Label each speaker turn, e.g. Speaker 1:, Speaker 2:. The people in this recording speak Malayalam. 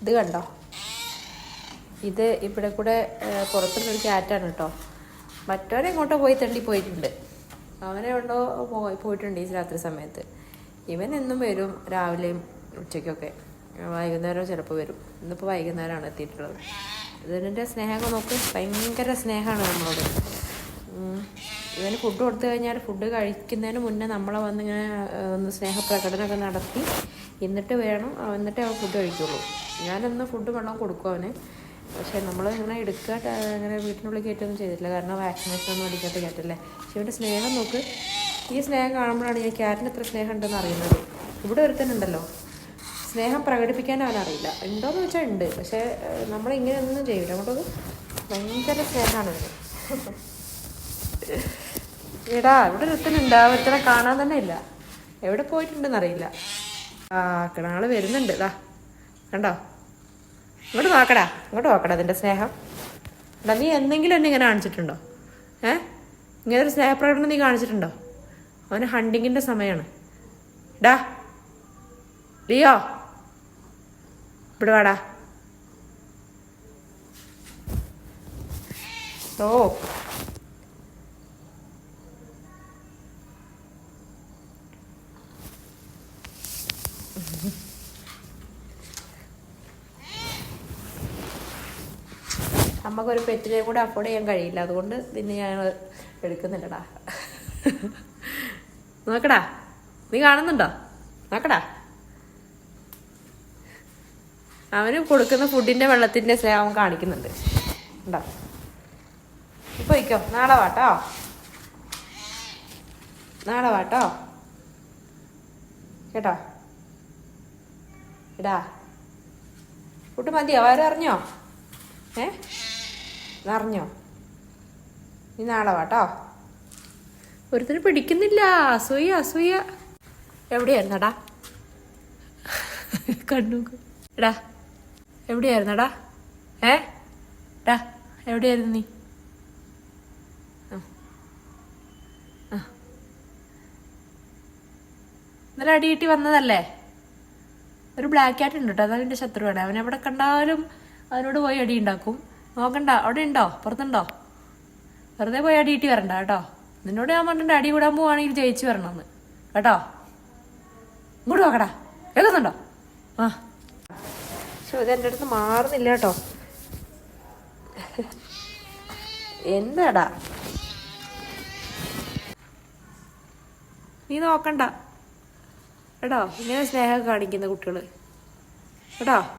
Speaker 1: ഇത് കണ്ടോ, ഇത് ഇവിടെ കൂടെ പുറത്തുള്ളൊരു ക്യാറ്റാണ് കേട്ടോ. മറ്റവരെ എങ്ങോട്ടോ പോയി തണ്ടി പോയിട്ടുണ്ട്, അവനെ എവിടെയോ പോയിട്ടുണ്ട് ഈ രാത്രി സമയത്ത്. ഇവൻ എന്നും വരും, രാവിലെയും ഉച്ചയ്ക്കൊക്കെ, വൈകുന്നേരം ചിലപ്പോൾ വരും. ഇന്നിപ്പോൾ വൈകുന്നേരമാണ് എത്തിയിട്ടുള്ളത്. ഇതിൻ്റെ സ്നേഹമൊക്കെ നോക്ക്, ഭയങ്കര സ്നേഹമാണ് നമ്മളോട്. ഇവന് ഫുഡ് കൊടുത്തു കഴിഞ്ഞാൽ ഫുഡ് കഴിക്കുന്നതിന് മുന്നേ നമ്മളെ വന്നിങ്ങനെ ഒന്ന് സ്നേഹപ്രകടനമൊക്കെ നടത്തി എന്നിട്ടേ അവൻ ഫുഡ് കഴിക്കുള്ളൂ. ഞാനൊന്ന് ഫുഡ് വെള്ളം കൊടുക്കും അവന്. പക്ഷേ നമ്മൾ ഇങ്ങനെ എടുക്കുക, അങ്ങനെ വീട്ടിനുള്ളിൽ കയറ്റൊന്നും ചെയ്തിട്ടില്ല, കാരണം വാക്സിനേഷൻ ഒന്നും അടിക്കാത്ത കയറ്റല്ലേ. പക്ഷെ ഇവൻ്റെ സ്നേഹം നോക്ക്. ഈ സ്നേഹം കാണുമ്പോഴാണ് ഞാൻ ക്യാറ്റിന് എത്ര സ്നേഹം ഉണ്ടെന്ന് അറിയുന്നത്. ഇവിടെ ഒരുത്തനുണ്ടല്ലോ, സ്നേഹം പ്രകടിപ്പിക്കാൻ അവനറിയില്ല. ഉണ്ടോയെന്ന് വെച്ചാൽ ഉണ്ട്, പക്ഷേ നമ്മളിങ്ങനെ ഒന്നും ചെയ്യില്ല. അങ്ങോട്ടത് ഭയങ്കര സ്നേഹമാണ് അവന്. എടാ, ഇവിടെ ഒരുത്തനുണ്ട്, ആ ഒരുത്തനെ കാണാൻ തന്നെ ഇല്ല, എവിടെ പോയിട്ടുണ്ടെന്ന് അറിയില്ല. കിടാങ്ങൾ വരുന്നുണ്ട്. ഇതാ കണ്ടോ, ഇങ്ങോട്ട് നോക്കടാ, അതിൻ്റെ സ്നേഹം. എടാ, നീ എന്തെങ്കിലും എന്നെ ഇങ്ങനെ കാണിച്ചിട്ടുണ്ടോ? ഇങ്ങനെ ഒരു സ്നേഹപ്രകടനം നീ കാണിച്ചിട്ടുണ്ടോ? അവന് ഹണ്ടിങ്ങിൻ്റെ സമയമാണ്. ഡാ ലിയോ, ഇവിടെ വാടാ. ഓ, നമുക്കൊരു പെറ്റിനെ കൂടെ അഫോർഡ് ചെയ്യാൻ കഴിയില്ല, അതുകൊണ്ട് പിന്നെ ഞാൻ എടുക്കുന്നില്ലടാ. നോക്കടാ, നീ കാണുന്നുണ്ടോ? നോക്കടാ, അവന് കൊടുക്കുന്ന ഫുഡിൻ്റെ വെള്ളത്തിൻ്റെ സ്നേഹം കാണിക്കുന്നുണ്ട്. ഉണ്ടോ? ഇപ്പോൾ വയ്ക്കോ, നാളെ വാട്ടോ കേട്ടോ. എടാ, ഫുഡ് മതിയോ? അറിഞ്ഞോ? അറിഞ്ഞോ? നീ നാളെ വാട്ടോ. ഒരുത്തിന് പിടിക്കുന്നില്ല, അസൂയ. എവിടെയായിരുന്നടാ? കണ്ണു എടാ, എവിടെയായിരുന്നടാ? ഡാ, എവിടെയായിരുന്നു നീ? ഇന്നലെ അടി കിട്ടി വന്നതല്ലേ? ഒരു ബ്ലാക്ക് ക്യാറ്റ് ഉണ്ട് കേട്ടോ, അതതിൻ്റെ ശത്രുവാണ്. അവൻ എവിടെ കണ്ടാലും അതിനോട് പോയി അടി ഉണ്ടാക്കും. നോക്കണ്ട, അവിടെ ഉണ്ടോ, പുറത്തുണ്ടോ? വെറുതെ പോയി അടി കിട്ടി വരണ്ട കേട്ടോ. നിന്നോട് ഞാൻ പറഞ്ഞിട്ട് അടി കൂടാൻ പോവാണെങ്കിൽ ജയിച്ചു വരണമെന്ന് കേട്ടോ. ഇങ്ങോട്ട് നോക്കടാ, കേൾക്കുന്നുണ്ടോ? പക്ഷെ ഇതെൻ്റെ അടുത്ത് മാറുന്നില്ല കേട്ടോ. എന്താടാ, നീ നോക്കണ്ട കേട്ടോ. ഇങ്ങനെ സ്നേഹം കാണിക്കുന്ന കുട്ടികൾ കേട്ടോ.